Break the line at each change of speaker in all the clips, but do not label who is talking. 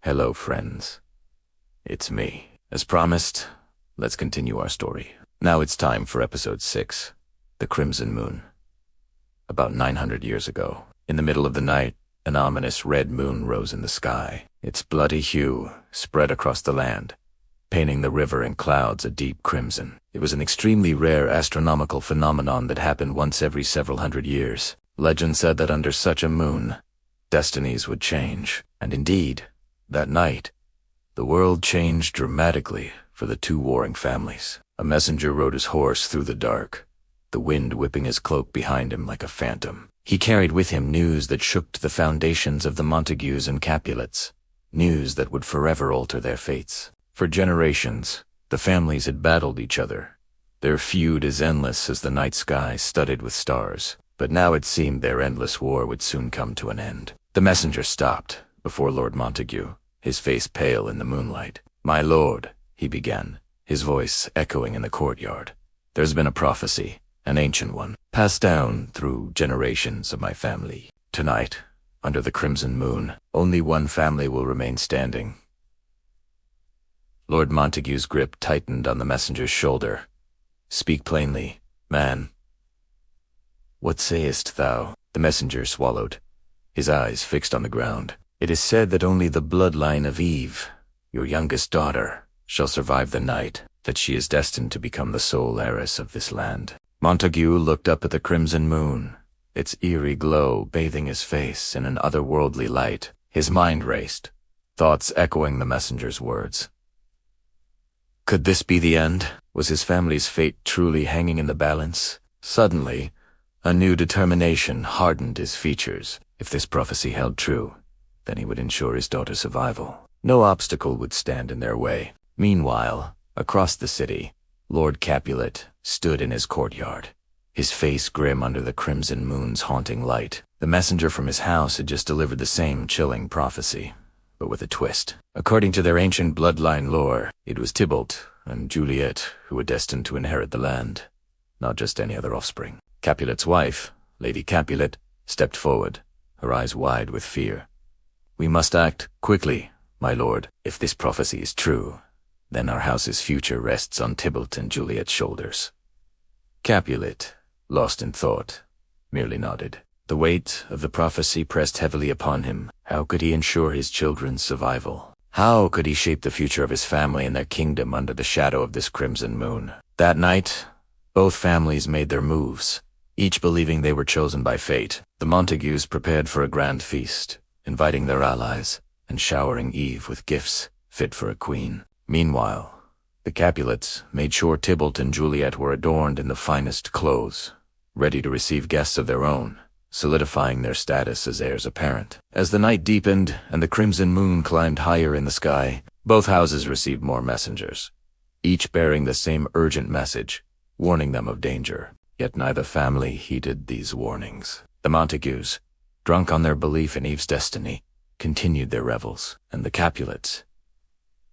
Hello, friends. It's me. As promised, let's continue our story. Now it's time for episode 6, The Crimson Moon. About 900 years ago, in the middle of the night, an ominous red moon rose in the sky. Its bloody hue spread across the land, painting the river and clouds a deep crimson. It was an extremely rare astronomical phenomenon that happened once every several hundred years. Legend said that under such a moon, destinies would change. And indeed, that night, the world changed dramatically for the two warring families. A messenger rode his horse through the dark, the wind whipping his cloak behind him like a phantom. He carried with him news that shook the foundations of the Montagues and Capulets, news that would forever alter their fates. For generations, the families had battled each other, their feud as endless as the night sky studded with stars. But now it seemed their endless war would soon come to an end. The messenger stopped before Lord Montague, his face pale in the moonlight. "My lord," he began, his voice echoing in the courtyard. "There's been a prophecy, an ancient one, passed down through generations of my family. Tonight, under the crimson moon, only one family will remain standing." Lord Montague's grip tightened on the messenger's shoulder. "Speak plainly, man." "What sayest thou?" The messenger swallowed, his eyes fixed on the ground. "It is said that only the bloodline of Eve, your youngest daughter, shall survive the night, that she is destined to become the sole heiress of this land." Montague looked up at the crimson moon, its eerie glow bathing his face in an otherworldly light. His mind raced, thoughts echoing the messenger's words. Could this be the end? Was his family's fate truly hanging in the balance? Suddenly, a new determination hardened his features. If this prophecy held true, then he would ensure his daughter's survival. No obstacle would stand in their way. Meanwhile, across the city, Lord Capulet stood in his courtyard, his face grim under the crimson moon's haunting light. The messenger from his house had just delivered the same chilling prophecy, but with a twist. According to their ancient bloodline lore, it was Tybalt and Juliet who were destined to inherit the land, not just any other offspring. Capulet's wife, Lady Capulet, stepped forward, her eyes wide with fear. "We must act quickly, my lord. If this prophecy is true, then our house's future rests on Tybalt and Juliet's shoulders." Capulet, lost in thought, merely nodded. The weight of the prophecy pressed heavily upon him. How could he ensure his children's survival? How could he shape the future of his family and their kingdom under the shadow of this crimson moon? That night, both families made their moves, each believing they were chosen by fate. The Montagues prepared for a grand feast, inviting their allies and showering Eve with gifts fit for a queen. Meanwhile, the Capulets made sure Tybalt and Juliet were adorned in the finest clothes, ready to receive guests of their own, solidifying their status as heirs apparent. As the night deepened and the crimson moon climbed higher in the sky, both houses received more messengers, each bearing the same urgent message, warning them of danger. Yet neither family heeded these warnings. The Montagues, drunk on their belief in Eve's destiny, continued their revels, and the Capulets,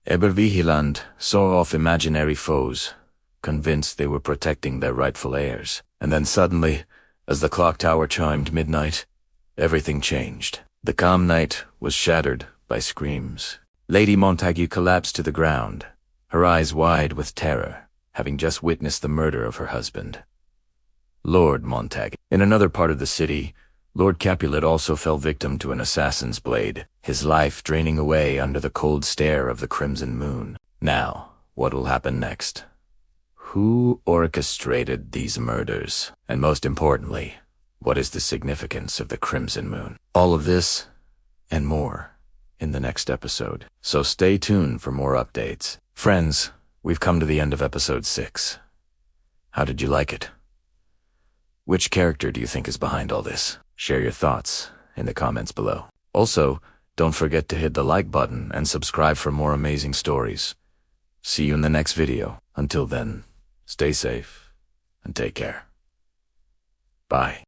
ever vigilant, saw off imaginary foes, convinced they were protecting their rightful heirs. And then suddenly, as the clock tower chimed midnight, everything changed. The calm night was shattered by screams. Lady Montague collapsed to the ground, her eyes wide with terror, having just witnessed the murder of her husband, Lord Montague. In another part of the city, Lord Capulet also fell victim to an assassin's blade, his life draining away under the cold stare of the crimson moon. Now, what will happen next? Who orchestrated these murders? And most importantly, what is the significance of the crimson moon? All of this and more in the next episode. So stay tuned for more updates. Friends, we've come to the end of episode 6. How did you like it? Which character do you think is behind all this? Share your thoughts in the comments below. Also, don't forget to hit the like button and subscribe for more amazing stories. See you in the next video. Until then, stay safe and take care. Bye.